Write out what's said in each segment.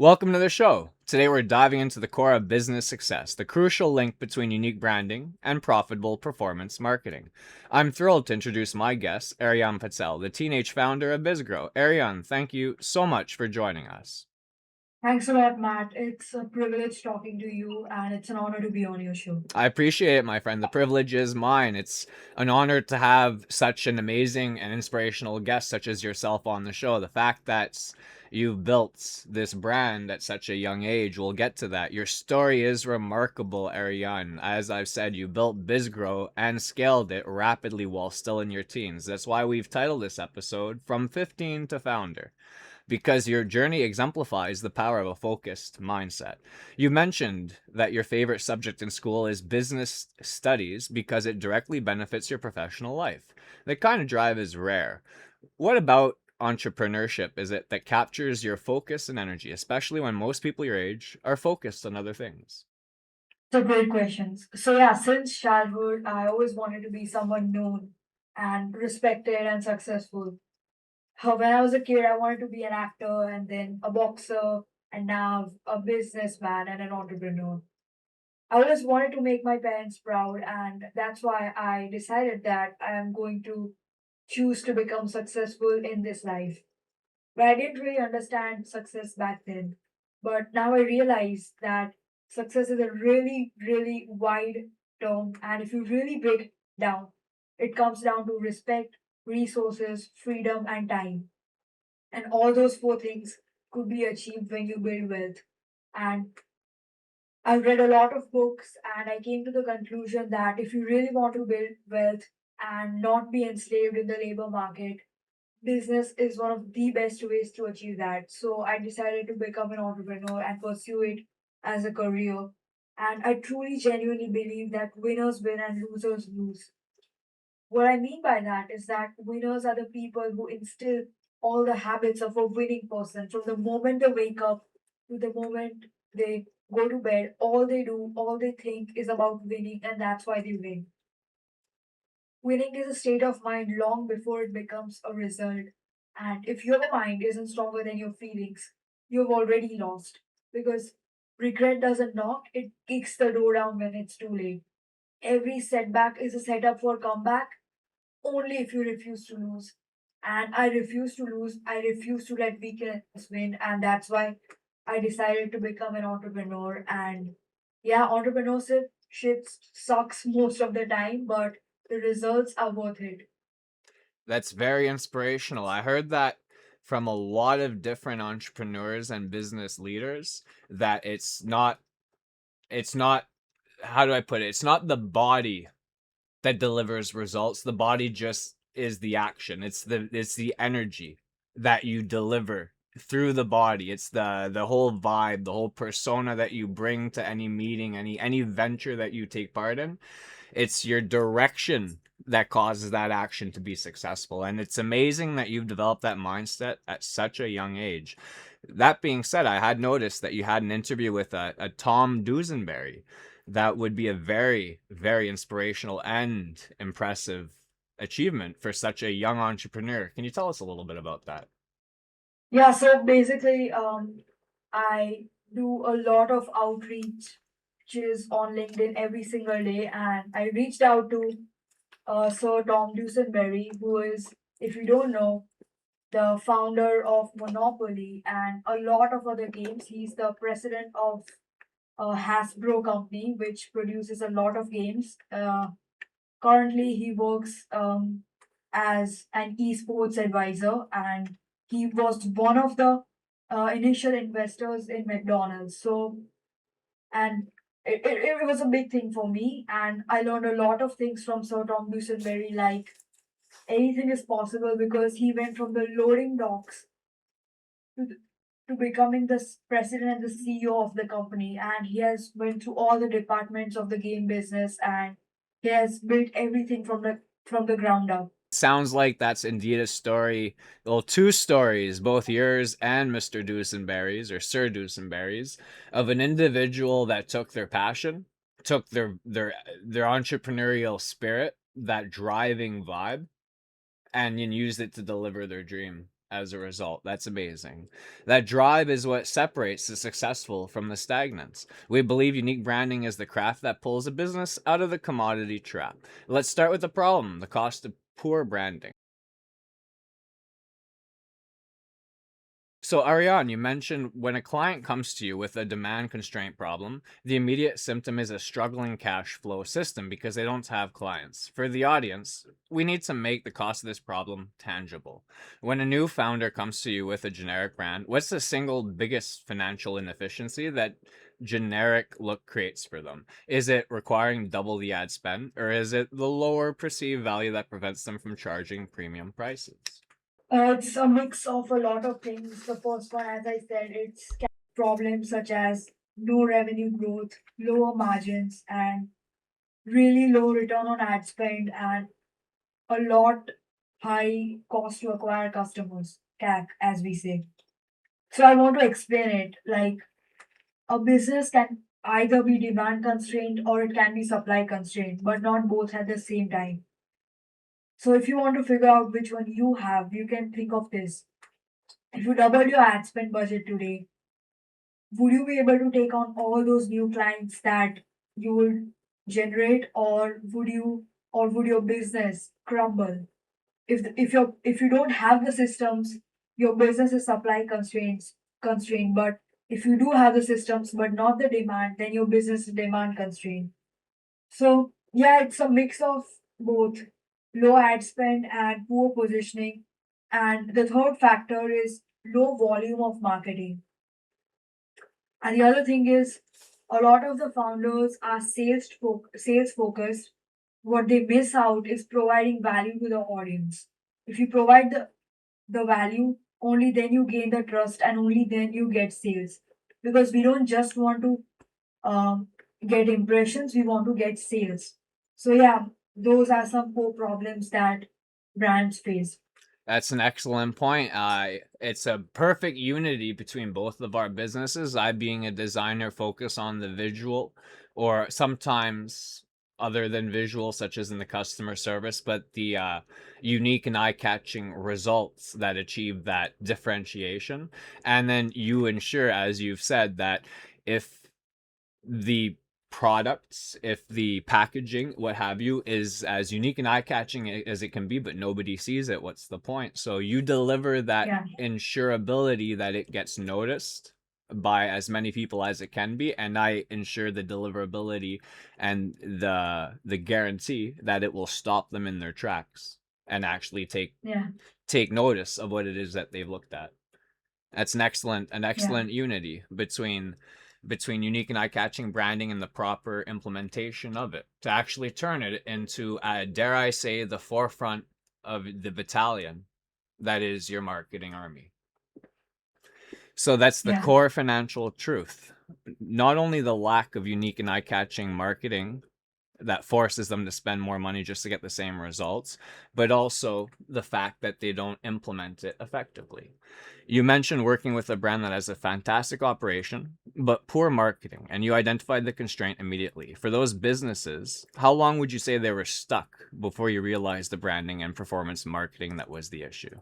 Welcome to the show. Today we're diving into the core of business success, the crucial link between unique branding and profitable performance marketing. I'm thrilled to introduce my guest, Aaryan Patel, the teenage founder of ByzGrow. Aaryan, thank you so much for joining us. Thanks a lot, Matt. It's a privilege talking to you, and it's an honor to be on your show. I appreciate it, my friend. The privilege is mine. It's an honor to have such an amazing and inspirational guest such as yourself on the show. The fact that you've built this brand at such a young age, we'll get to that. Your story is remarkable, Ariane. As I've said, you built BizGrow and scaled it rapidly while still in your teens. That's why we've titled this episode From 15 to Founder, because your journey exemplifies the power of a focused mindset. You mentioned that your favorite subject in school is business studies because it directly benefits your professional life. That kind of drive is rare. What about entrepreneurship is it that captures your focus and energy, especially when most people your age are focused on other things? So, great questions. So, yeah, since childhood, I always wanted to be someone known and respected and successful. When I was a kid, I wanted to be an actor and then a boxer and now a businessman and an entrepreneur. I always wanted to make my parents proud, and that's why I decided that I am going to choose to become successful in this life. But I didn't really understand success back then. But now I realize that success is a really, really wide term. And if you really break it down, it comes down to respect, resources, freedom, and time. And all those four things could be achieved when you build wealth. And I've read a lot of books, and I came to the conclusion that if you really want to build wealth and not be enslaved in the labor market, business is one of the best ways to achieve that. So I decided to become an entrepreneur and pursue it as a career. And I truly genuinely believe that winners win and losers lose. What I mean by that is that winners are the people who instill all the habits of a winning person from the moment they wake up to the moment they go to bed. All they do, all they think is about winning, and that's why they win. Winning is a state of mind long before it becomes a result. And if your mind isn't stronger than your feelings, you've already lost. Because regret doesn't knock, it kicks the door down when it's too late. Every setback is a setup for comeback only if you refuse to lose. And I refuse to lose. I refuse to let weakness win. And that's why I decided to become an entrepreneur. And yeah, entrepreneurship shit sucks most of the time, but the results are worth it. That's very inspirational. I heard that from a lot of different entrepreneurs and business leaders that it's not how do I put it? It's not the body that delivers results. The body just is the action. It's the energy that you deliver through the body. It's the whole vibe, the whole persona that you bring to any meeting, any venture that you take part in. It's your direction that causes that action to be successful. And it's amazing that you've developed that mindset at such a young age. That being said, I had noticed that you had an interview with a Tom Dusenberry. That would be a very, very inspirational and impressive achievement for such a young entrepreneur. Can you tell us a little bit about that? Yeah, so basically, I do a lot of outreach, which is on LinkedIn every single day, and I reached out to Sir Tom Dusenberry, who is, if you don't know, the founder of Monopoly and a lot of other games. He's the president of Hasbro company, which produces a lot of games. Currently, he works as an esports advisor, and he was one of the initial investors in McDonald's. So, and it was a big thing for me, and I learned a lot of things from Sir Tom Dusenberry, like anything is possible because he went from the loading docks to to becoming the president and the CEO of the company, and he has went through all the departments of the game business, and he has built everything from the ground up. Sounds like that's indeed a story. Well, two stories, both yours and Mr. Dusenberry's or Sir Dusenberry's, of an individual that took their passion, took their entrepreneurial spirit, that driving vibe, and used it to deliver their dream. as a result. That's amazing. That drive is what separates the successful from the stagnant. We believe unique branding is the craft that pulls a business out of the commodity trap. Let's start with the problem, the cost of poor branding. So, Ariane, you mentioned when a client comes to you with a demand constraint problem, the immediate symptom is a struggling cash flow system because they don't have clients. For the audience, we need to make the cost of this problem tangible. When a new founder comes to you with a generic brand, what's the single biggest financial inefficiency that generic look creates for them? Is it requiring double the ad spend, or is it the lower perceived value that prevents them from charging premium prices? It's a mix of a lot of things. The first one, as I said, it's problems such as no revenue growth, lower margins, and really low return on ad spend, and a lot high cost to acquire customers, CAC, as we say. So I want to explain it. Like a business can either be demand constrained or it can be supply constrained, but not both at the same time. So if you want to figure out which one you have, you can think of this. If you double your ad spend budget today, would you be able to take on all those new clients that you will generate, or would your business crumble? If you don't have the systems, your business is supply constrained. But if you do have the systems but not the demand, then your business is demand constrained. So yeah, it's a mix of both low ad spend and poor positioning. And the third factor is low volume of marketing. And the other thing is, a lot of the founders are sales focused. What they miss out is providing value to the audience. If you provide the value, only then you gain the trust and only then you get sales. Because we don't just want to um, get impressions, we want to get sales. So, yeah, those are some core problems that brands face. That's an excellent point. It's a perfect unity between both of our businesses. I, being a designer, focus on the visual, or sometimes other than visual, such as in the customer service, but the unique and eye-catching results that achieve that differentiation. And then you ensure, as you've said, that if the products, if the packaging, what have you, is as unique and eye-catching as it can be, but nobody sees it, what's the point? So you deliver that Yeah, insurability that it gets noticed by as many people as it can be, and I ensure the deliverability and the guarantee that it will stop them in their tracks and actually yeah, take notice of what it is that they've looked at. That's an yeah, excellent unity between unique and eye-catching branding and the proper implementation of it to actually turn it into, dare I say, the forefront of the battalion that is your marketing army. So that's the yeah. core financial truth. Not only the lack of unique and eye-catching marketing that forces them to spend more money just to get the same results, but also the fact that they don't implement it effectively. You mentioned working with a brand that has a fantastic operation, but poor marketing, and you identified the constraint immediately. For those businesses, how long would you say they were stuck before you realized the branding and performance marketing that was the issue?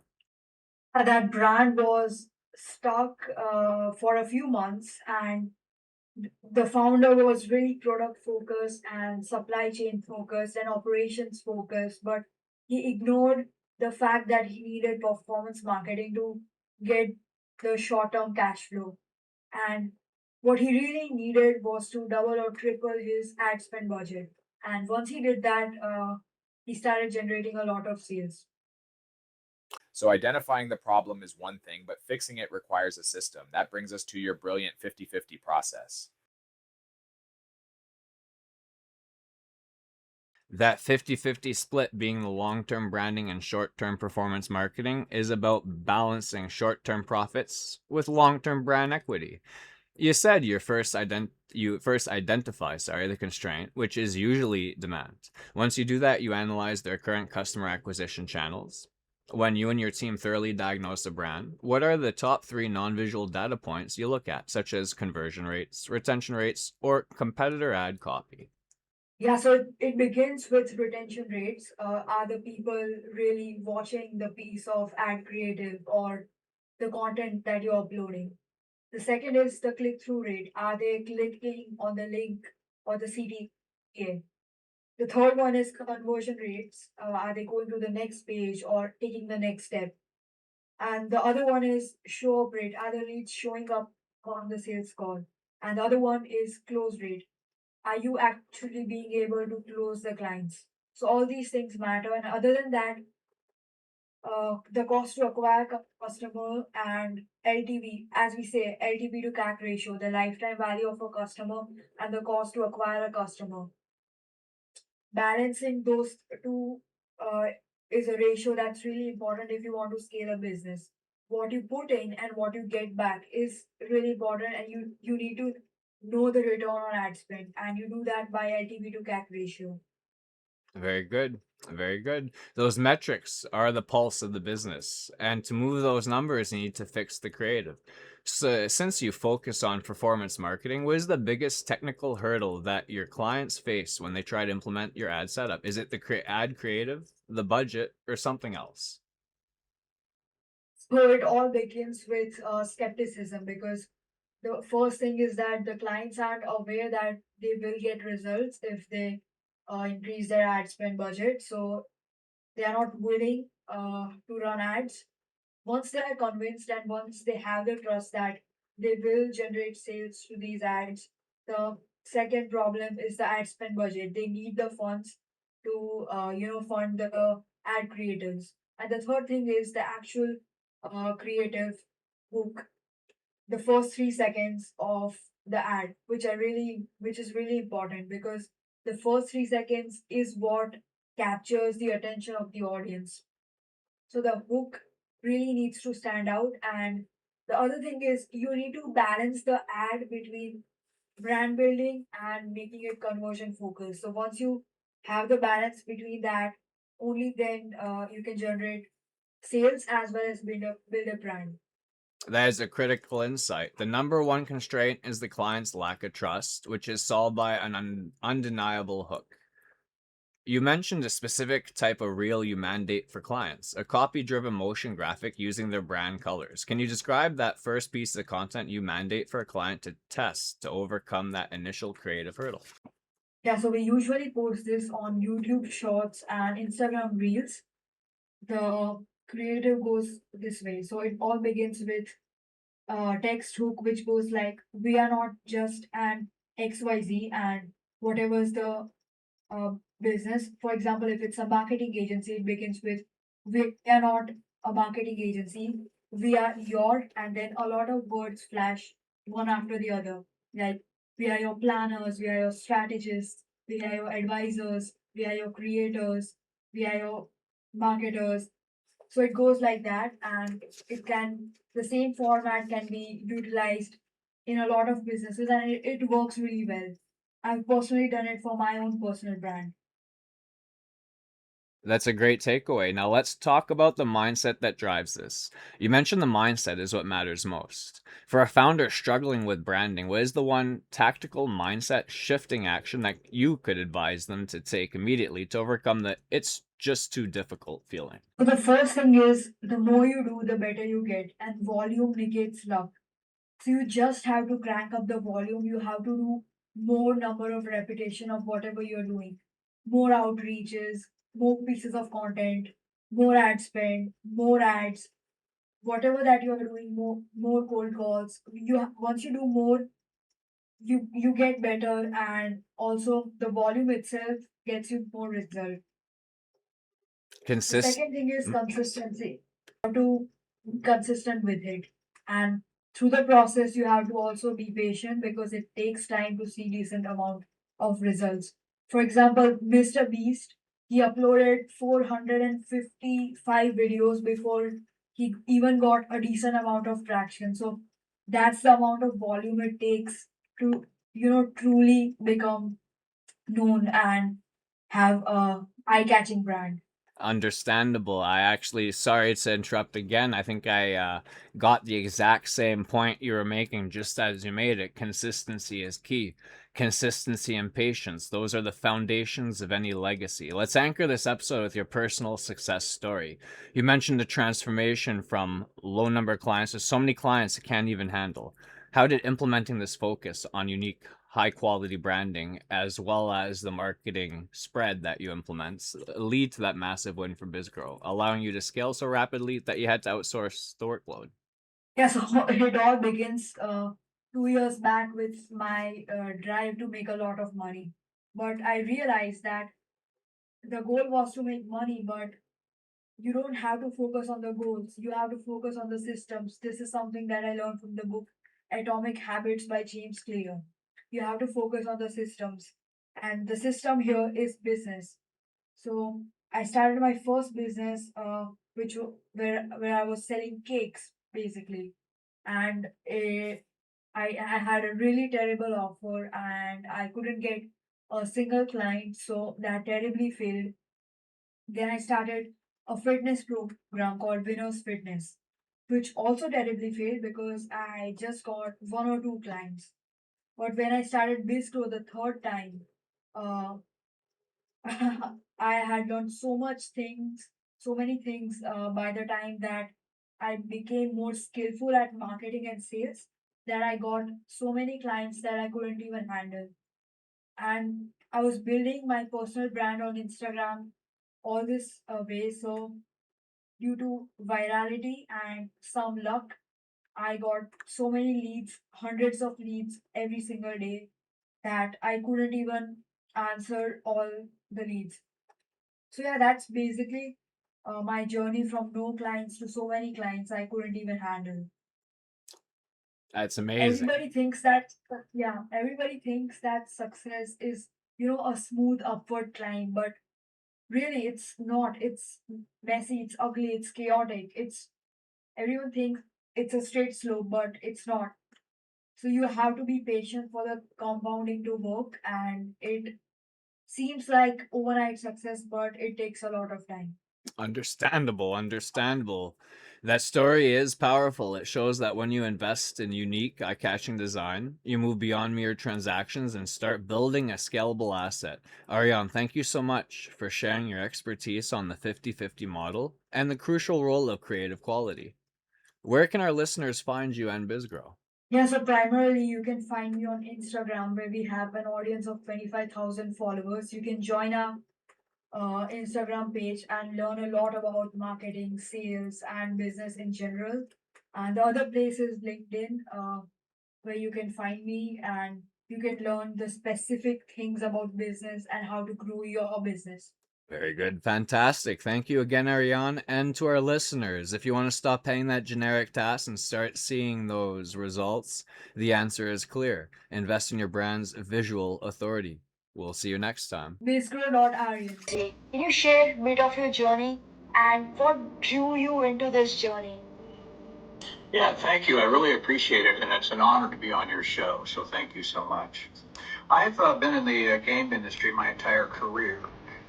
That brand was stuck for a few months, and the founder was really product focused and supply chain focused and operations focused, but he ignored the fact that he needed performance marketing to get the short term cash flow. And what he really needed was to double or triple his ad spend budget. And once he did that, he started generating a lot of sales. So identifying the problem is one thing, but fixing it requires a system. That brings us to your brilliant 50-50 process. That 50-50 split being the long-term branding and short-term performance marketing is about balancing short-term profits with long-term brand equity. You said you first identify, the constraint, which is usually demand. Once you do that, you analyze their current customer acquisition channels. When you and your team thoroughly diagnose a brand, what are the top 3 non-visual data points you look at, such as conversion rates, retention rates, or competitor ad copy? Yeah, so it begins with retention rates. Are the people really watching the piece of ad creative or the content that you're uploading? The second is the click through rate. Are they clicking on the link or the CTA? The third one is conversion rates. Are they going to the next page or taking the next step? And the other one is show up rate. Are the leads showing up on the sales call? And the other one is close rate. Are you actually being able to close the clients? So all these things matter. And other than that, the cost to acquire customer and LTV, as we say, LTV to CAC ratio, the lifetime value of a customer and the cost to acquire a customer. Balancing those two uh, is a ratio that's really important if you want to scale a business. What you put in and what you get back is really important, and you need to know the return on ad spend, and you do that by LTV to CAC ratio. Very good. Very good. Those metrics are the pulse of the business. And to move those numbers, you need to fix the creative. So, since you focus on performance marketing, what is the biggest technical hurdle that your clients face when they try to implement your ad setup? Is it the ad creative, the budget, or something else? So it all begins with skepticism, because the first thing is that the clients aren't aware that they will get results if they increase their ad spend budget. So they are not willing to run ads. Once they are convinced and once they have the trust that they will generate sales through these ads, the second problem is the ad spend budget. They need the funds to fund the ad creators. And the third thing is the actual creative hook, the first 3 seconds of the ad, which is really important, because the first 3 seconds is what captures the attention of the audience. So the hook really needs to stand out. And the other thing is you need to balance the ad between brand building and making it conversion focused. So once you have the balance between that, only then you can generate sales as well as build a brand. That is a critical insight. The number one constraint is the client's lack of trust, which is solved by an undeniable hook. You mentioned a specific type of reel you mandate for clients, a copy driven motion graphic using their brand colors. Can you describe that first piece of content you mandate for a client to test to overcome that initial creative hurdle? Yeah, so we usually post this on YouTube Shorts and Instagram Reels. The creative goes this way. So it all begins with text hook, which goes like, "We are not just an XYZ," and whatever's the uh, business. For example, if it's a marketing agency, it begins with, "We are not a marketing agency. We are your," and then a lot of words flash one after the other. Like, "We are your planners, we are your strategists, we are your advisors, we are your creators, we are your marketers." So it goes like that, and the same format can be utilized in a lot of businesses, and it works really well. I've personally done it for my own personal brand. That's a great takeaway. Now let's talk about the mindset that drives this. You mentioned the mindset is what matters most. For a founder struggling with branding, what is the one tactical mindset shifting action that you could advise them to take immediately to overcome the "it's just too difficult" feeling? So the first thing is, the more you do, the better you get, and volume negates luck. So you just have to crank up the volume. You have to do more number of repetition of whatever you're doing, more outreaches, more pieces of content, more ad spend, more ads, whatever that you're doing, more cold calls. Once you do more, you get better, and also the volume itself gets you more result. The Consist. second thing is consistency. Have to be consistent with it. And through the process, you have to also be patient, because it takes time to see decent amount of results. For example, Mr. Beast, he uploaded 455 videos before he even got a decent amount of traction. So that's the amount of volume it takes to, truly become known and have a eye-catching brand. Understandable. I actually, sorry to interrupt again. I think I got the exact same point you were making just as you made it. Consistency is key. Consistency and patience, those are the foundations of any legacy. Let's anchor this episode with your personal success story. You mentioned the transformation from low number clients to so many clients it can't even handle. How did implementing this focus on unique, high quality branding as well as the marketing spread that you implement lead to that massive win for ByzGrow, allowing you to scale so rapidly that you had to outsource the workload? Yeah, so it all begins 2 years back with my drive to make a lot of money. But I realized that the goal was to make money, but you don't have to focus on the goals. You have to focus on the systems. This is something that I learned from the book Atomic Habits by James Clear. You have to focus on the systems. And the system here is business. So I started my first business, where I was selling cakes basically, and I had a really terrible offer, and I couldn't get a single client, so that terribly failed. Then I started a fitness program called Winners Fitness, which also terribly failed because I just got one or two clients. But when I started BizGrow the third time, uh, I had learned so many things by the time that I became more skillful at marketing and sales, that I got so many clients that I couldn't even handle. And I was building my personal brand on Instagram all this way. So, due to virality and some luck, I got so many leads, hundreds of leads every single day, that I couldn't even answer all the leads. So yeah, that's basically my journey from no clients to so many clients I couldn't even handle. That's amazing. Everybody thinks that success is, a smooth upward climb, but really it's not. It's messy, it's ugly, it's chaotic. It's Everyone thinks it's a straight slope, but it's not. So you have to be patient for the compounding to work, and it seems like overnight success, but it takes a lot of time. Understandable, understandable. That story is powerful. It shows that when you invest in unique, eye catching design, you move beyond mere transactions and start building a scalable asset. Aryan, thank you so much for sharing your expertise on the 50/50 model and the crucial role of creative quality. Where can our listeners find you and BizGrow? Yeah, so primarily you can find me on Instagram, where we have an audience of 25,000 followers. You can join our Instagram page and learn a lot about marketing, sales, and business in general. And the other place is LinkedIn, where you can find me and you can learn the specific things about business and how to grow your business. Very good. Fantastic. Thank you again, Ariane. And to our listeners, if you want to stop paying that generic task and start seeing those results, the answer is clear. Invest in your brand's visual authority. We'll see you next time. ByzGrow.Aaryan. Can you share a bit of your journey and what drew you into this journey? Yeah, thank you. I really appreciate it, and it's an honor to be on your show. So thank you so much. I've been in the game industry my entire career,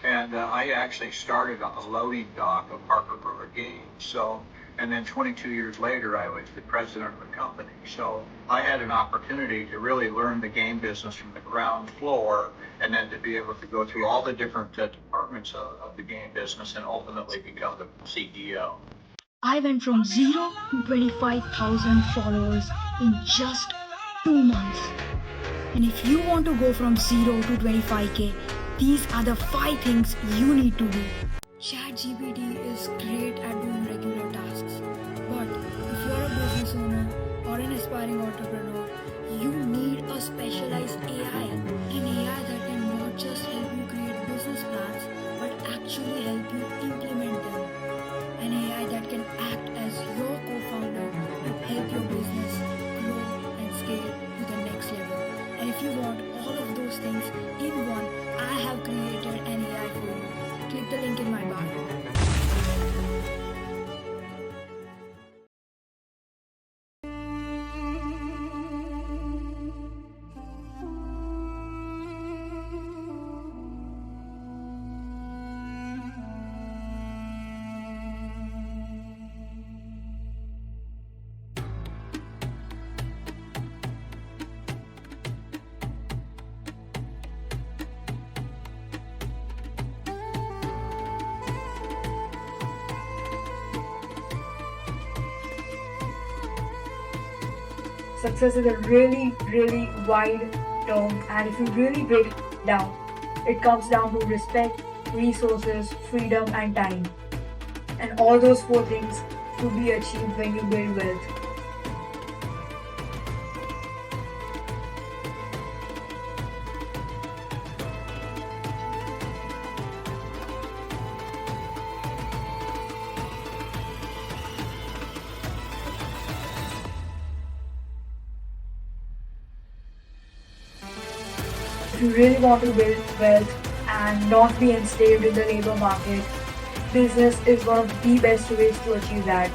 and I actually started on the loading dock of Parker Brewer Games. So, and then 22 years later, I was the president of the company. So I had an opportunity to really learn the game business from the ground floor, and then to be able to go through all the different departments of the game business and ultimately become the CEO. I went from 0 to 25,000 followers in just 2 months. And if you want to go from 0 to 25k, these are the 5 things you need to do. ChatGPT is great at doing regular tasks. But if you're a business owner or an aspiring entrepreneur, you need a specialized AI. An AI that can not just help you create business plans, but actually help you implement them. An AI that can act as your co-founder to help your business grow and scale to the next level. And if you want all of those things in one, I have created an AI for you. Click the link in my bio. success is a really, really wide term, and if you really break it down, it comes down to respect, resources, freedom, and time. And all those four things could be achieved when you build wealth. If you really want to build wealth and not be enslaved in the labor market, business is one of the best ways to achieve that.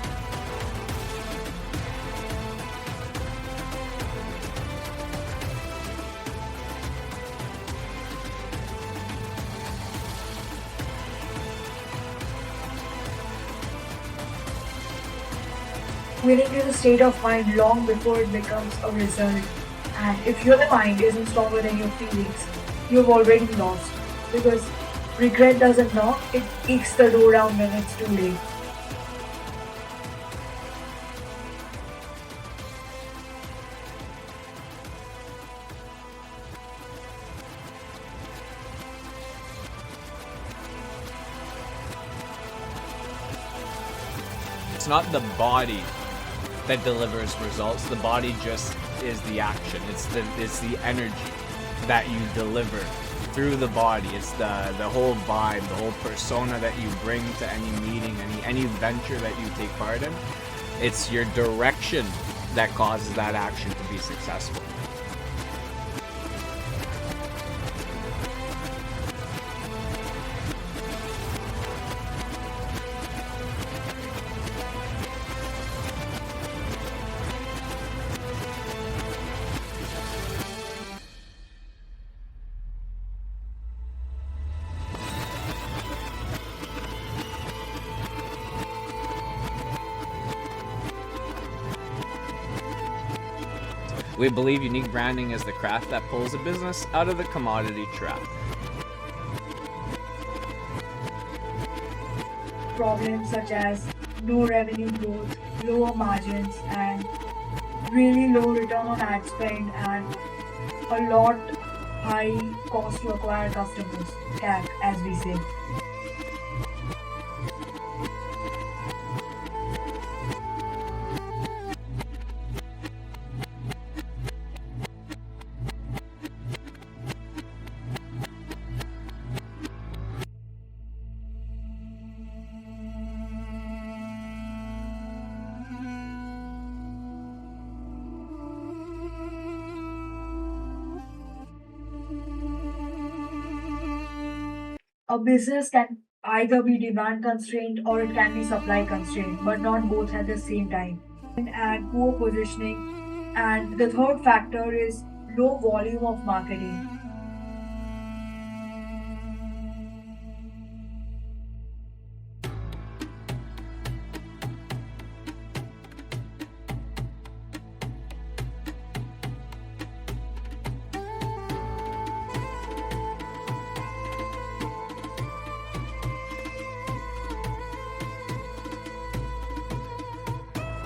Winning is a state of mind long before it becomes a result. And if your mind isn't stronger than your feelings, you've already lost. Because regret doesn't knock, it kicks the door down when it's too late. It's not the body that delivers results. The body just is the action. It's the energy that you deliver through the body. It's the whole vibe, the whole persona that you bring to any meeting, any venture that you take part in. It's your direction that causes that action to be successful. We believe unique branding is the craft that pulls a business out of the commodity trap. Problems such as no revenue growth, lower margins, and really low return on ad spend, and a lot high cost to acquire customers, CAC as we say. A business can either be demand constrained or it can be supply constrained, but not both at the same time. And poor positioning. And the third factor is low volume of marketing.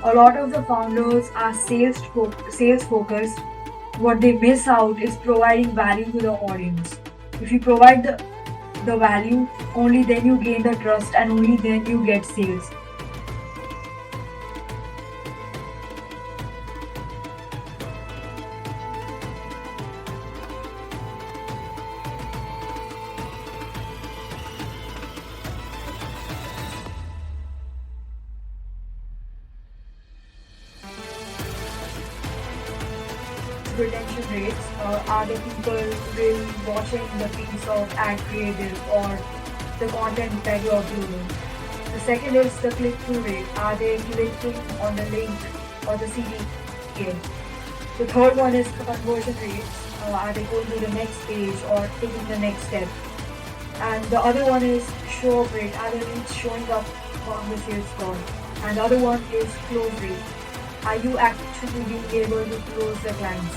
A lot of the founders are sales focused. What they miss out is providing value to the audience. If you provide the value, only then you gain the trust and only then you get sales. Retention rates, are the people really watching the piece of ad creative or the content that you're uploading? The second is the click-through rate. Are they clicking on the link or the CTA? The third one is the conversion rates. Are they going to the next page or taking the next step? And the other one is show up rate. Are the leads showing up on the sales call? And the other one is close rate. Are you actually being able to close the clients?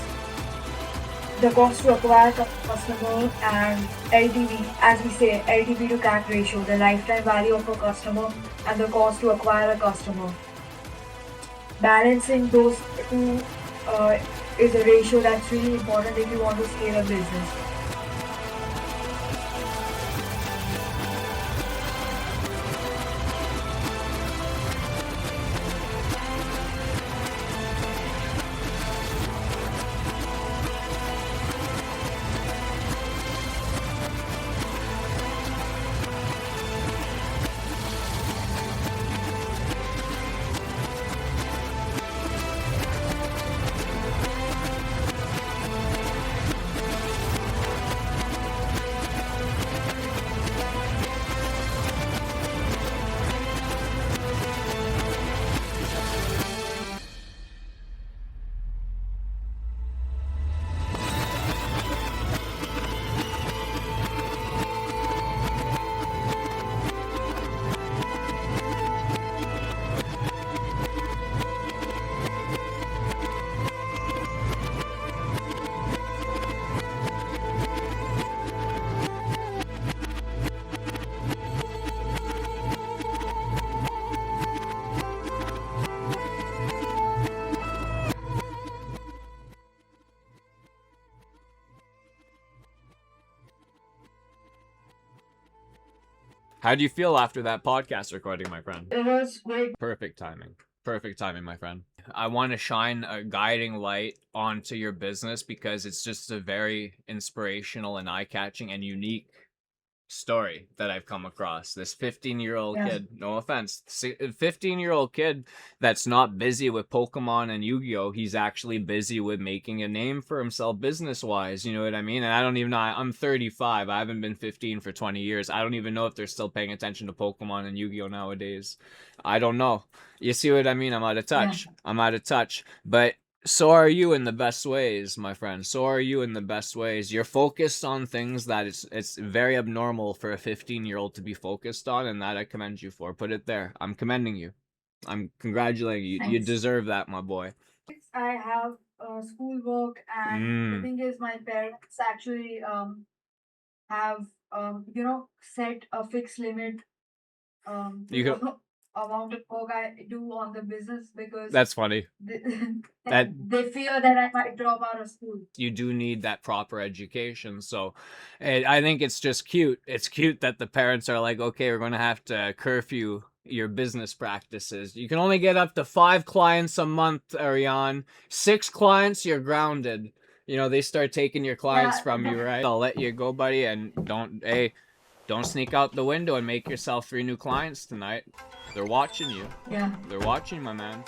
The cost to acquire customer and LTV, as we say, LTV to CAC ratio, the lifetime value of a customer and the cost to acquire a customer. Balancing those two is a ratio that's really important if you want to scale a business. How do you feel after that podcast recording, my friend? It was great. Perfect timing. Perfect timing, my friend. I want to shine a guiding light onto your business because it's just a very inspirational and eye-catching and unique story that I've come across. This 15-year-old Yeah. kid, no offense, 15-year-old kid that's not busy with Pokemon and Yu-Gi-Oh! He's actually busy with making a name for himself business-wise, you know what I mean? And I don't even know, I'm 35, I haven't been 15 for 20 years. I don't even know if they're still paying attention to Pokemon and Yu-Gi-Oh! Nowadays. I don't know. You see what I mean? I'm out of touch. I'm out of touch. But so are you in the best ways, my friend. So are you in the best ways. You're focused on things that it's very abnormal for a 15-year-old to be focused on, and that I commend you for. Put it there. I'm commending you. I'm congratulating you. You Thanks. deserve that, my boy. I have schoolwork, and the thing is, my parents actually have set a fixed limit to You the go, amount of work I do on the business because that's funny. they, That they fear that I might drop out of school. you do need that proper education. So I think it's just cute. It's cute that the parents are like, okay, we're going to have to curfew your business practices. You can only get up to 5 clients a month, Aaryan. 6 clients, you're grounded. You know, they start taking your clients Yeah, from you, right? I'll let you go, buddy, and don't sneak out the window and make yourself 3 new clients tonight. They're watching you. Yeah. They're watching, my man.